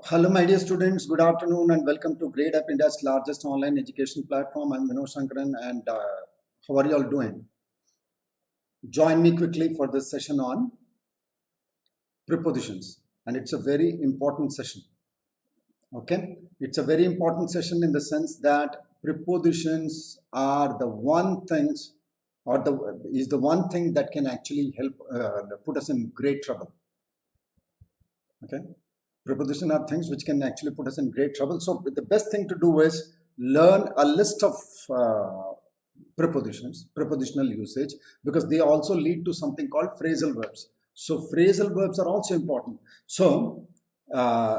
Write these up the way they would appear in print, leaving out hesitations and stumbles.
Hello, my dear students. Good afternoon and welcome to Gradeup India's largest online education platform. I'm Vinod Shankaran and how are you all doing? Join me quickly for this session on prepositions, and it's a very important session. Okay, it's a very important session in the sense that prepositions are the one things or is the one thing that can actually help put us in great trouble. Okay. Preposition are things which can actually put us in great trouble. So the best thing to do is learn a list of prepositions, prepositional usage, because they also lead to something called phrasal verbs. So phrasal verbs are also important. So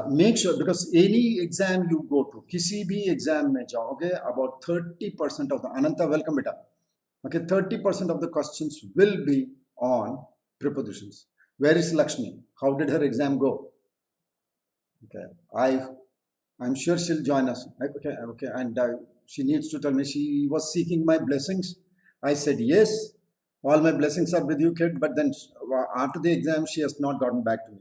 make sure, because any exam you go to, kisi bhi exam mein jaoge, about 30% of the, Ananta, welcome beta. Okay, 30% of the questions will be on prepositions. Where is Lakshmi? How did her exam go? Okay, I'm sure she'll join us. Okay, and she needs to tell me. She was seeking my blessings. I said yes, all my blessings are with you, kid. But then after the exam, she has not gotten back to me.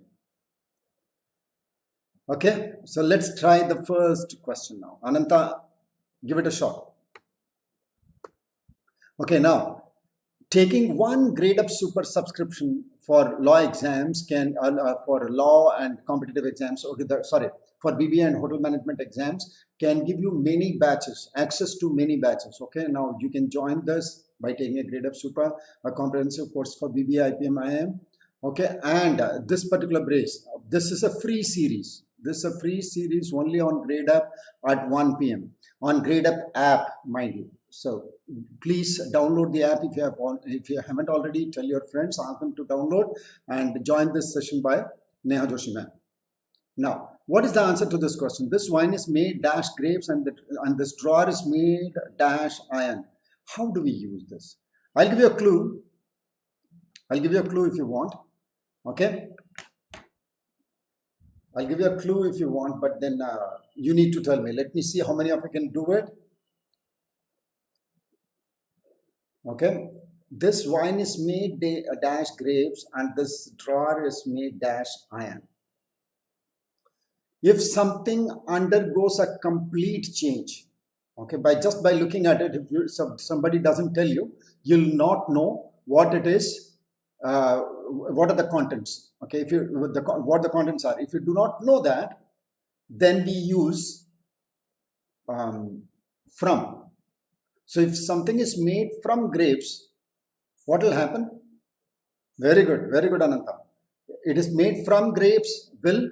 Okay, so let's try the first question now. Ananta, give it a shot. Okay, now taking one Gradeup super subscription for law exams can for law and competitive exams, okay, for BBA and hotel management exams can give you many batches, access to many batches. Okay, now you can join this by taking a Gradeup super, a comprehensive course for BBA IPM IM. Okay, and this particular brace, this is a free series. This is a free series only on Gradeup at 1 p.m. on Gradeup app, mind you. So please download the app if you haven't already. Tell your friends, ask them to download and join this session by Neha Joshi ma'am. Now, what is the answer to this question? This wine is made dash grapes and this drawer is made dash iron. How do we use this? I'll give you a clue. I'll give you a clue if you want. Okay. I'll give you a clue if you want, but then you need to tell me. Let me see how many of you can do it. Okay, this wine is made dash grapes and this drawer is made dash iron. If something undergoes a complete change, okay, just by looking at it, if somebody doesn't tell you, you'll not know what it is, what are the contents. Okay, what the contents are. If you do not know that, then we use from. So if something is made from grapes, what will happen? Very good, Ananta. It is made from grapes will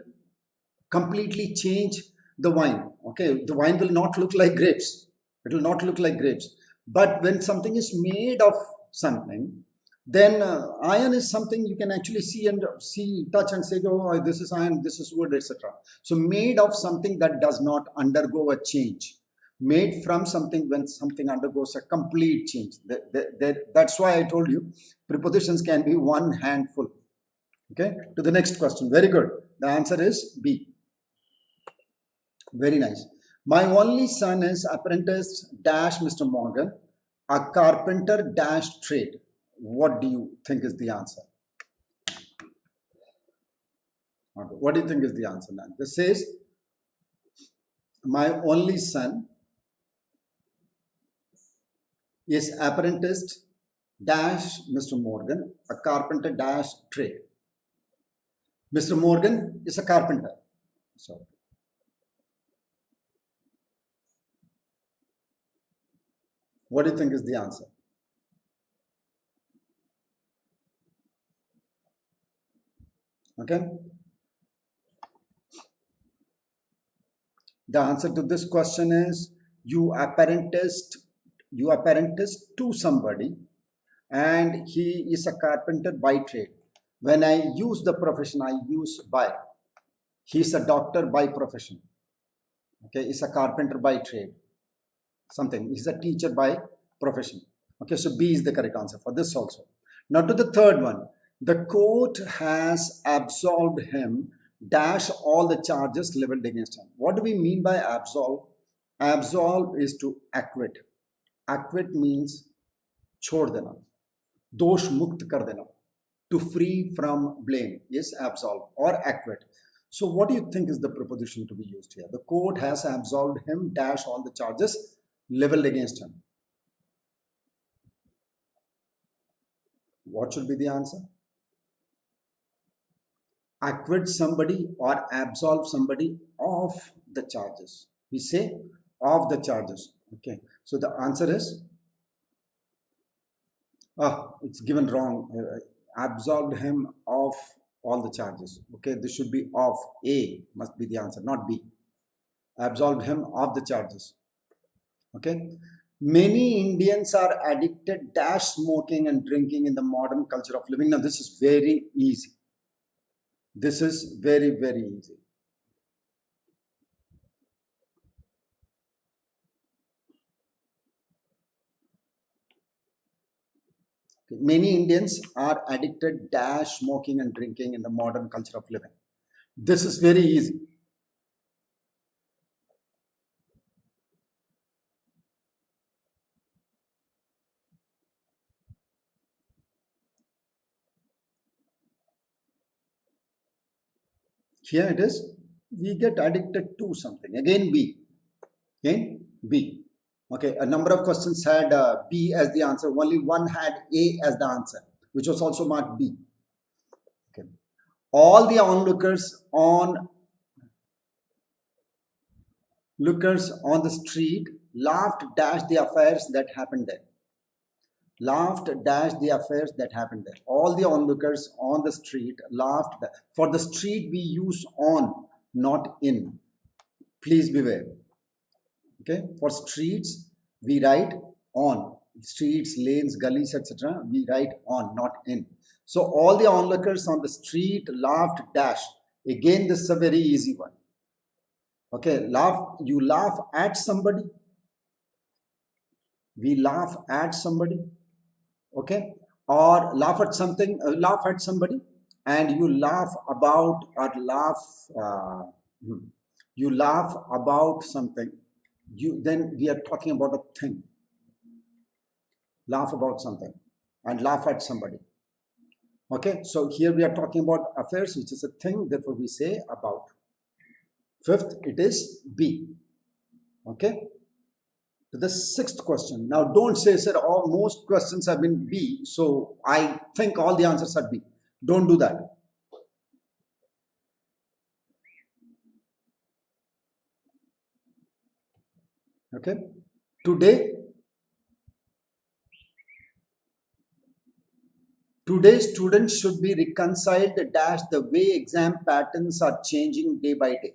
completely change the wine. Okay, the wine will not look like grapes. It will not look like grapes. But when something is made of something, then iron is something you can actually see, touch and say, oh, this is iron, this is wood, etc. So made of something that does not undergo a change. Made from something when something undergoes a complete change. That's why I told you prepositions can be one handful. Okay, to the next question. Very good. The answer is B. Very nice. My only son is apprentice dash Mr. Morgan, a carpenter dash trade. What do you think is the answer? Okay. What do you think is the answer now? This says my only son is apprentice dash Mr. Morgan, a carpenter dash trade. Mr. Morgan is a carpenter. So what do you think is the answer? Okay. The answer to this question is you apprenticed to somebody and he is a carpenter by trade. When I use the profession, I use by. He's a doctor by profession. Okay, he's a carpenter by trade. Something. He's a teacher by profession. Okay, so B is the correct answer for this also. Now to the third one. The court has absolved him dash all the charges leveled against him. What do we mean by absolve? Absolve is to acquit. Acquit means छोड़ देना, दोष मुक्त कर देना. To free from blame is absolve or acquit. So what do you think is the preposition to be used here? The court has absolved him dash all the charges leveled against him. What should be the answer? Acquit somebody or absolve somebody of the charges. We say of the charges. Okay. So the answer is, it's given wrong. Absolved him of all the charges. Okay. This should be of. A must be the answer, not B. Absolved him of the charges. Okay. Many Indians are addicted dash smoking and drinking in the modern culture of living. Now this is very easy. This is very, very easy. Okay. Many Indians are addicted dash smoking and drinking in the modern culture of living. This is very easy. Here it is. We get addicted to something. Again B. Again B. Okay, a number of questions had B as the answer. Only one had A as the answer, which was also marked B. Okay. All the onlookers on the street laughed dash the affairs that happened there. Laughed dash the affairs that happened there. All the onlookers on the street laughed. For the street we use on, not in. Please beware. Okay, for streets we write on. Streets, lanes, gullies, etc. we write on, not in. So all the onlookers on the street laughed dash. Again, this is a very easy one. Okay, laugh. You laugh at somebody. We laugh at somebody. Okay, or laugh at something. Laugh at somebody, and you laugh about or laugh. You laugh about something. Then we are talking about a thing. Laugh about something and laugh at somebody. Okay, so here we are talking about affairs, which is a thing, therefore we say about. Fifth, it is B. Okay, to the sixth question. Now don't say, sir, most questions have been B, so I think all the answers are B. Don't do that. Okay, Today students should be reconciled dash the way exam patterns are changing day by day.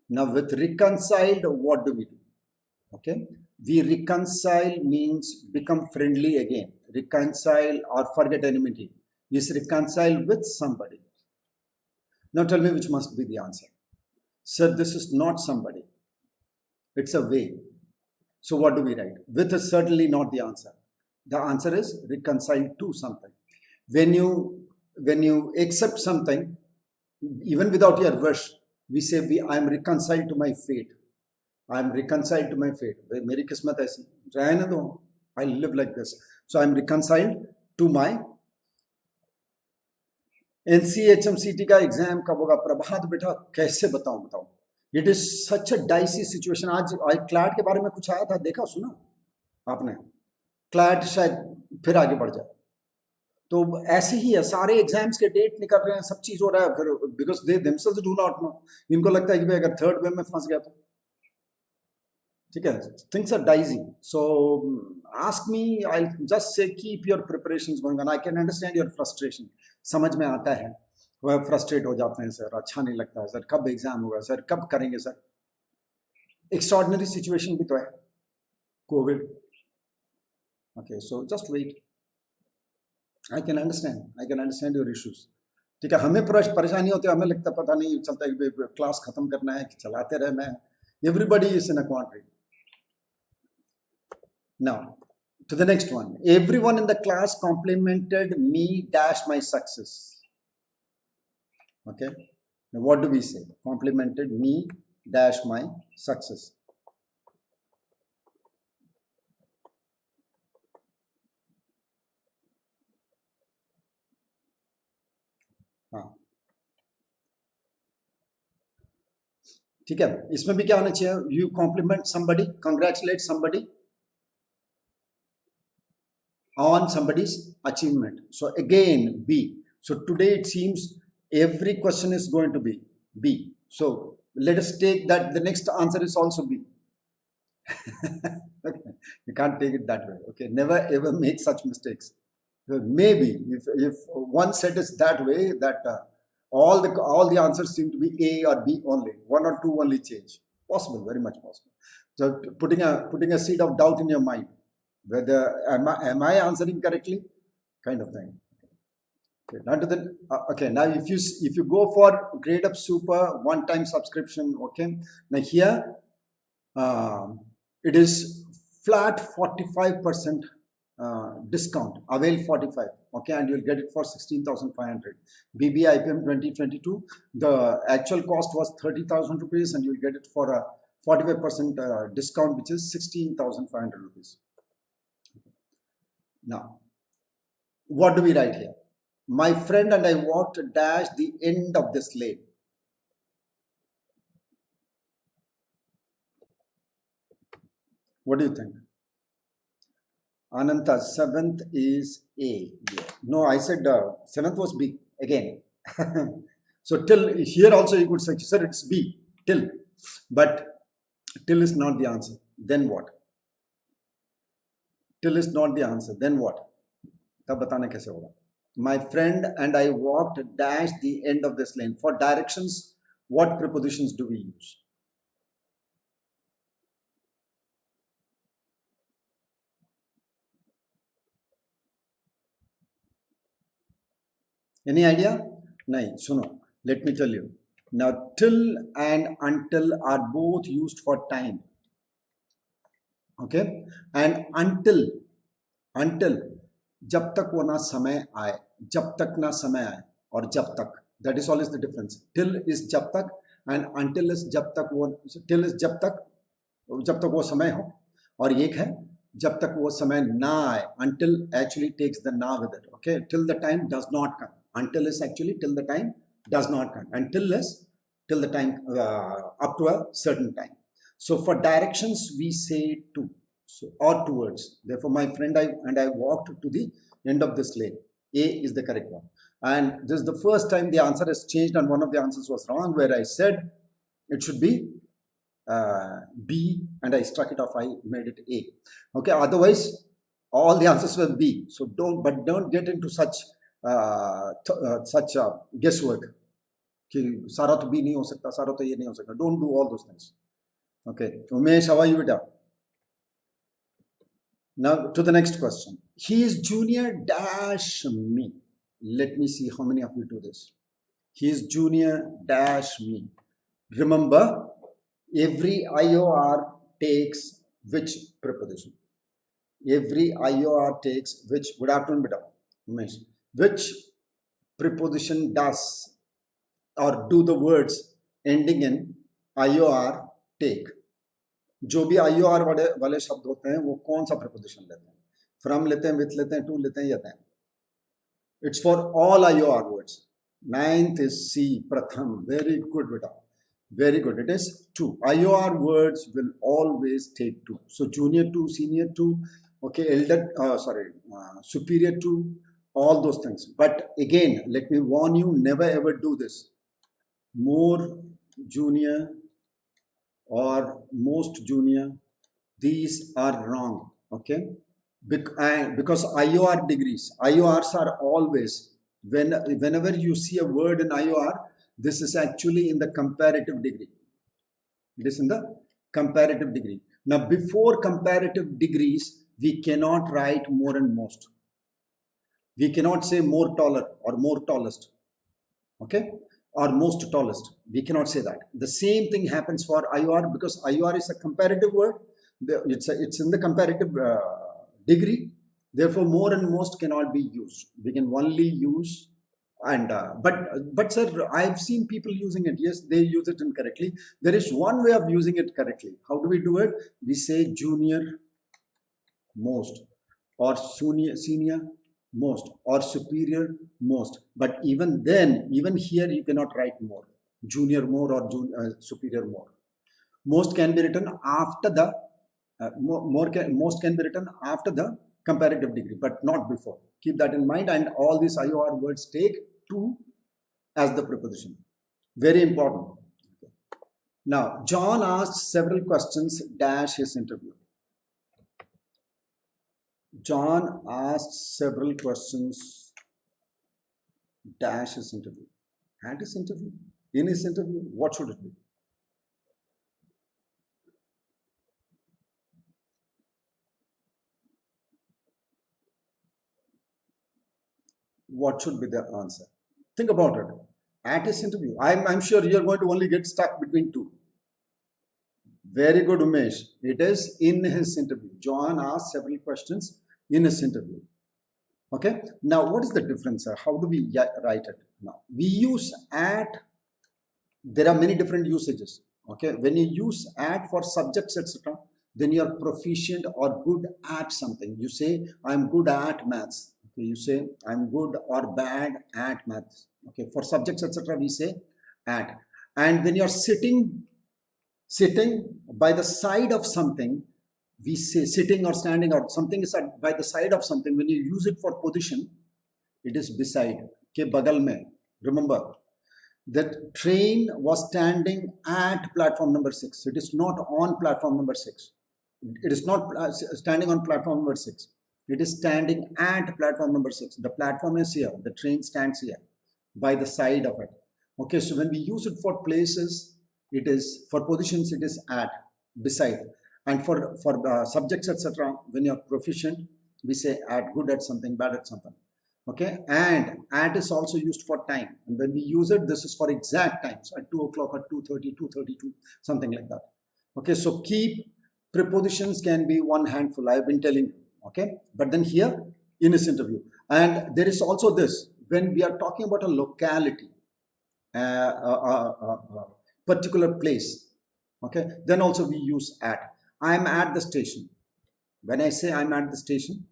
Now with reconciled, what do we do? Okay, we reconcile means become friendly again. Reconcile or forget enmity is reconcile with somebody. Now tell me which must be the answer. Sir, this is not somebody. It's a way. So what do we write? With is certainly not the answer. The answer is reconcile to something. When you accept something, even without your wish, we say I am reconciled to my fate. I am reconciled to my fate. मेरी किस्मत ऐसी रहने दो. I live like this. So I am reconciled to my NCHMCT का exam कब होगा? प्रभात बेटा कैसे बताऊं? It is such a dicey situation. आज क्लैट के बारे में कुछ आया था, देखा सुना आपने? क्लैट शायद फिर आगे बढ़ जाए. तो ऐसे ही है, सारे एग्जाम्स के डेट निकल रहे हैं, सब चीज हो रहा है, फिर because they themselves do not know. इनको लगता है कि भाई अगर थर्ड वेव में फंस गया तो ठीक है. Things are dicey. So ask me, I just say keep your preparations going on. I can understand your frustration. समझ में आता है, वह फ्रस्ट्रेट हो जाते हैं, सर अच्छा नहीं लगता है, सर कब एग्जाम होगा, सर कब करेंगे, सर. एक्स्ट्राऑर्डिनरी सिचुएशन भी तो है, Covid. Okay, so just wait. I can understand your issues. ठीक है, हमें परेशानी होती है, हमें लगता है पता नहीं चलता है कि क्लास खत्म करना है कि चलाते रहना है. Everybody is in a quandary. Now, to the next one. Everyone in the class complimented me dash my success. Okay. Now, what do we say? Complimented me dash my success. ठीक है, इसमें भी क्या होना चाहिए? You compliment somebody, congratulate somebody on somebody's achievement. So again, B. So today it seems every question is going to be B. So let us take that the next answer is also B. Okay. You can't take it that way. Okay, never ever make such mistakes. Maybe if one set is that way, that all the answers seem to be A or B only, one or two only change. Possible, very much possible. So putting a seed of doubt in your mind, whether am I answering correctly, kind of thing. Okay, now to the okay, now if you go for Gradeup Super one-time subscription, okay, now here it is flat 45% discount, avail 45, okay, and you'll get it for 16,500. BBA IPM 2022, the actual cost was 30,000 rupees, and you'll get it for a 45% discount, which is 16,500 rupees. Now, what do we write here? My friend and I walked dash the end of this lane. What do you think? Ananta, 7th is A. Yeah. No, I said 7th was B again. So till here also you could say, sir, it's B, till. But till is not the answer. Then what? Till is not the answer. Then what? तब बताना कैसे होगा? My friend and I walked dash the end of this lane. For directions, what prepositions do we use? Any idea? No, suno. Let me tell you. Now, till and until are both used for time. Okay? And until जब तक वो ना समय आए, जब तक ना समय आए, और जब तक, that is always the difference. Till is जब तक and until is जब तक वो, till is जब तक वो समय हो, और एक है जब तक वो समय ना आए. Until actually takes the na with it. Okay? Till the time does not come. Until is actually till the time does not come, and till is till the time up to a certain time. So for directions we say to, so or towards. Therefore, my friend and I walked to the end of this lane. A is the correct one. And this is the first time the answer has changed, and one of the answers was wrong, where I said it should be B, and I struck it off. I made it A. Okay. Otherwise, all the answers were B. So don't get into such guesswork. कि सारा तो B नहीं हो सकता, सारा तो ये नहीं हो सकता. Don't do all those things. Okay. Umesh, how are you, beta? Now to the next question. He is junior dash me. Let me see how many of you do this. He is junior dash me. Remember, every IOR takes which preposition? Every IOR takes which? Good afternoon, beta. Umesh. Which preposition does or do the words ending in IOR take? जो भी IOR वाले शब्द होते हैं वो कौन सा preposition लेते हैं? From लेते हैं, with लेते हैं, to लेते हैं, या then. It's for all IOR words. 9th is C, Pratham. Very good, beta. Very good. It is 2. IOR words will always take 2. So junior 2, senior 2, okay, elder, superior 2, all those things. But again, let me warn you, never ever do this. More junior or most junior, these are wrong. Okay, because IOR degrees, IORs are always, whenever you see a word in IOR, this is actually in the comparative degree. It is in the comparative degree. Now, before comparative degrees, we cannot write more and most. We cannot say more taller or more tallest. Okay, or most tallest. We cannot say that. The same thing happens for IOR, because IOR is a comparative word. It's in the comparative degree. Therefore, more and most cannot be used. We can only use and but sir, I've seen people using it. Yes, they use it incorrectly. There is one way of using it correctly. How do we do it? We say junior most, or senior most, or superior most. But even then, even here, you cannot write more, junior more or superior more. Most can be written after the most can be written after the comparative degree, but not before. Keep that in mind, and all these IOR words take to as the preposition. Very important. Okay. Now, John asked several questions dash his interview. John asked several questions dash his interview. At his interview? In his interview? What should it be? What should be the answer? Think about it. At his interview. I'm sure you're going to only get stuck between two. Very good, Umesh. It is in his interview. John asked several questions in his interview. Okay. Now, what is the difference? How do we write it? Now, we use at. There are many different usages. Okay. When you use at for subjects, etc., then you are proficient or good at something. You say, I'm good at maths. Okay. You say, I'm good or bad at maths. Okay. For subjects, etc., we say at. And when you are sitting by the side of something, we say sitting or standing, or something is by the side of something. When you use it for position, it is beside. Ke bagal mein. Remember, that train was standing at platform number 6. It is not on platform number 6. It is not standing on platform number 6. It is standing at platform number 6. The platform is here. The train stands here by the side of it. Okay, so when we use it for places, it is for positions, it is at, beside. And for subjects, etc., when you're proficient, we say at, good at something, bad at something. Okay, and at is also used for time. And when we use it, this is for exact times, at 2 o'clock, at 2:30, 2:32, something like that. Okay, so keep prepositions can be one handful, I've been telling you. Okay, but then here in this interview, and there is also this, when we are talking about a locality, particular place, okay, then also we use at. I'm at the station. When I say I'm at the station,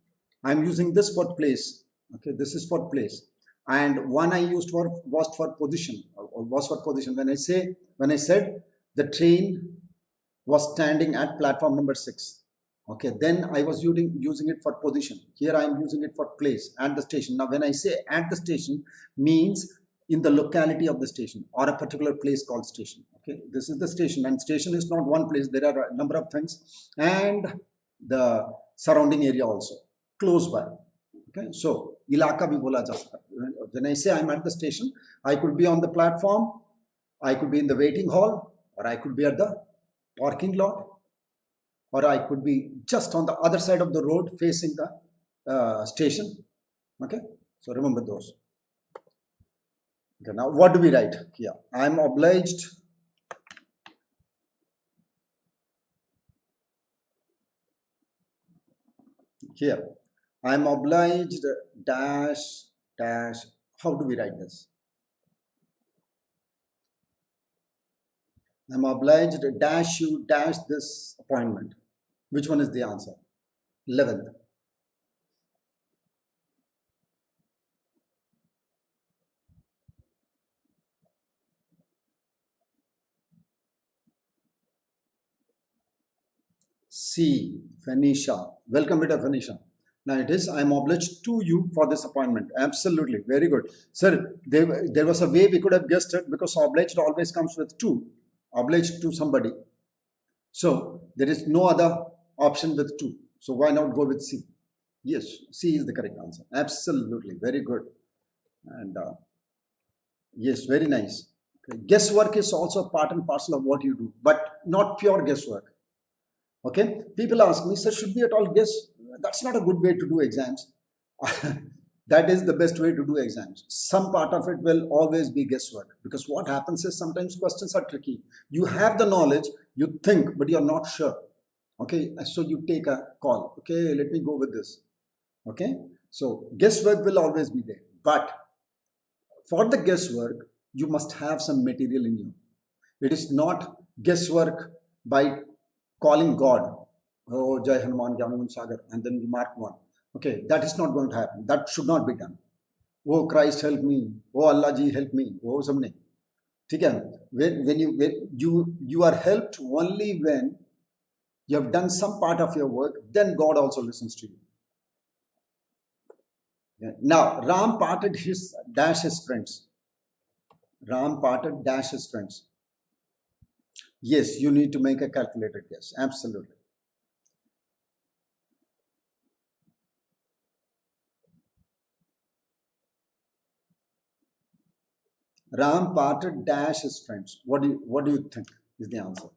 I'm using this for place. Okay, this is for place. And one I used was for position. When I said the train was standing at platform number 6. Okay, then I was using it for position. Here I am using it for place, at the station. Now when I say at the station, means in the locality of the station or a particular place called station. Okay, this is the station, and station is not one place. There are a number of things, and the surrounding area also close by. Okay, so ilaka bhi bola ja sakta. When I say I'm at the station, I could be on the platform, I could be in the waiting hall, or I could be at the parking lot, or I could be just on the other side of the road facing the station. Okay, so remember those. Okay, now what do we write here? I'm obliged here. I'm obliged dash dash. How do we write this? I'm obliged dash you dash this appointment. Which one is the answer? 11th. C. Phoenicia. Welcome, beta Phoenicia. Now it is, I'm obliged to you for this appointment. Absolutely. Very good. Sir, there was a way we could have guessed it, because obliged always comes with to. Obliged to somebody. So there is no other option with to. So why not go with C? Yes, C is the correct answer. Absolutely. Very good. And yes, very nice. Okay. Guesswork is also part and parcel of what you do, but not pure guesswork. Okay, people ask me, sir, should we at all guess? That's not a good way to do exams. That is the best way to do exams. Some part of it will always be guesswork, because what happens is sometimes questions are tricky. You have the knowledge, you think, but you're not sure. Okay, so you take a call. Okay, let me go with this. Okay, so guesswork will always be there. But for the guesswork, you must have some material in you. It is not guesswork by calling God, oh Jai Hanuman Gyanan Sagar, and then you mark one. Okay, that is not going to happen. That should not be done. Oh Christ help me, oh Allah ji help me, oh samne. ठीक है, when you are helped only when you have done some part of your work, then God also listens to you. Yeah. Now, Ram parted his dash his friends. Ram parted dash his friends. Yes, you need to make a calculated guess. Absolutely. Ram parted dash his friends. What do you think is the answer?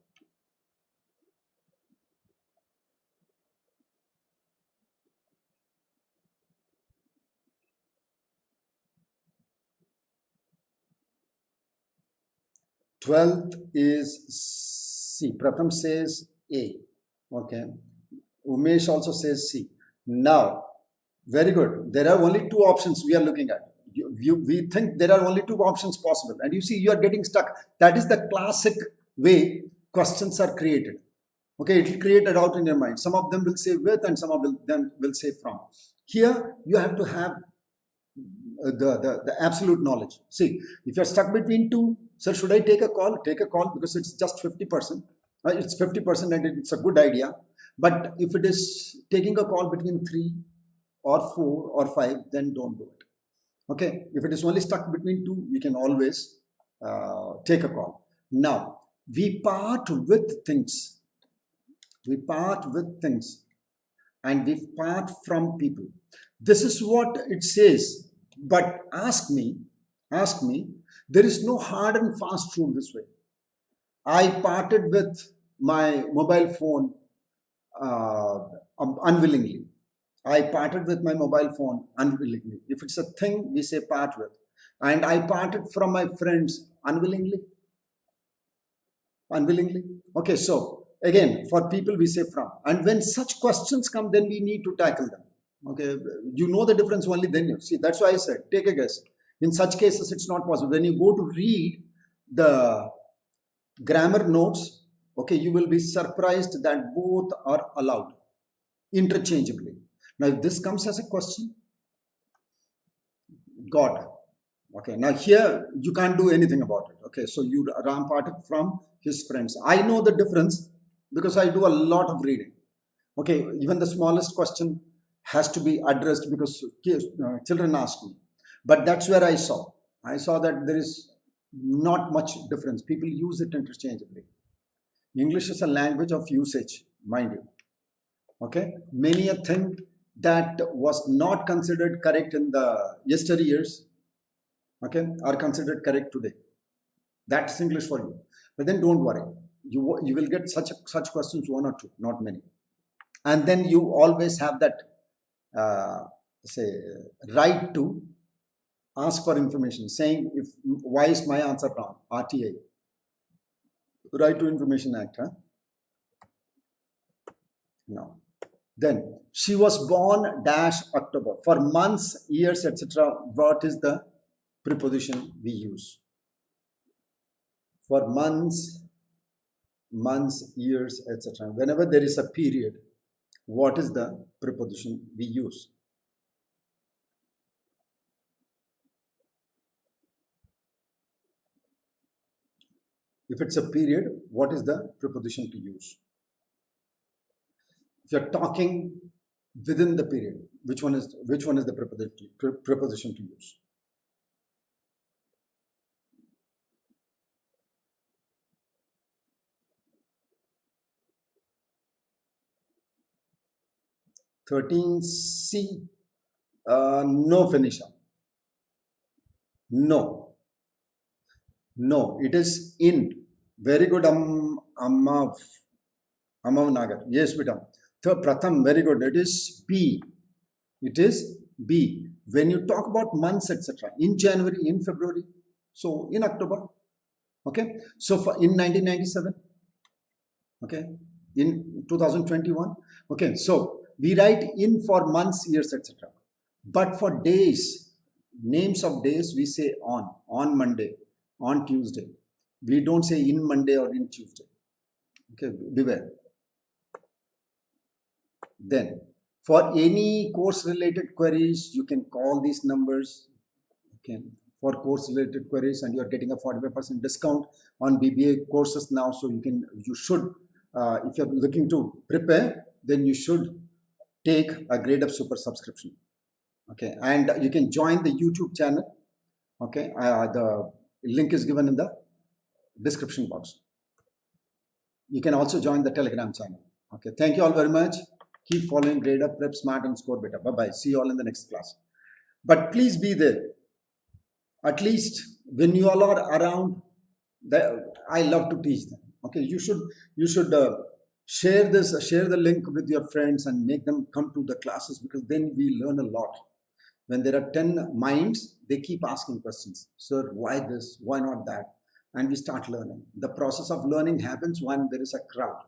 Twelfth is C. Pratham says A. Okay. Umesh also says C. Now, very good. There are only two options we are looking at. We think there are only two options possible, and you see you are getting stuck. That is the classic way questions are created. Okay, it will create a doubt in your mind. Some of them will say with, and some of them will say from. Here, you have to have the absolute knowledge. See, if you're stuck between two, sir, should I take a call? Take a call because it's just 50%. It's 50% and it's a good idea. But if it is taking a call between 3 or 4 or 5, then don't do it. Okay, if it is only stuck between 2, we can always take a call. Now, we part with things. We part with things and we part from people. This is what it says. But ask me, there is no hard and fast rule this way. I parted with my mobile phone unwillingly. I parted with my mobile phone unwillingly. If it's a thing, we say part with. And I parted from my friends unwillingly. Unwillingly. Okay, so again, for people, we say from. And when such questions come, then we need to tackle them. Okay, you know the difference only then you see. That's why I said, take a guess. In such cases, it's not possible. When you go to read the grammar notes, okay, you will be surprised that both are allowed interchangeably. Now, if this comes as a question, God. Okay, now here you can't do anything about it. Okay, so you Ram parted from his friends. I know the difference because I do a lot of reading. Okay, even the smallest question has to be addressed because children ask me. But that's where I saw that there is not much difference. People use it interchangeably. English is a language of usage, mind you. Okay, many a thing that was not considered correct in the yesteryears, okay, are considered correct today. That's English for you. But then don't worry. You will get such questions, one or two, not many. And then you always have that say right to ask for information, saying if why is my answer wrong? RTA, Right to Information Act. Huh? No. Then she was born dash October. For months, years, etc. What is the preposition we use? For months, years, etc. Whenever there is a period, what is the preposition we use? If it's a period, what is the preposition to use? If you're talking within the period, which one is the preposition to use? (13C) no finisher. No, it is in. Very good, Amav Nagar. Yes, beta. So Pratham, very good. It is B. It is B. When you talk about months, etc., in January, in February, so in October, okay. So for in 1997, okay, in 2021, okay. So we write in for months, years, etc. But for days, names of days, we say on Monday, on Tuesday. We don't say in Monday or in Tuesday. Okay, beware. Then, for any course-related queries, you can call these numbers. Okay, for course related queries, and you're getting a 45% discount on BBA courses now. So you should, if you're looking to prepare, then you should take a Gradeup Super subscription. Okay, and you can join the YouTube channel. Okay, the link is given in the description box. You can also join the Telegram channel. Okay, thank you all very much. Keep following Gradeup, Prep Smart, and Score Better. Bye bye. See you all in the next class. But please be there. At least when you all are around, I love to teach them. Okay, you should share the link with your friends and make them come to the classes, because then we learn a lot. When there are 10 minds, they keep asking questions. Sir, why this? Why not that? And we start learning. The process of learning happens when there is a crowd.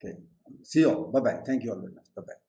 Okay. See you all. Bye-bye. Thank you all very much. Bye-bye.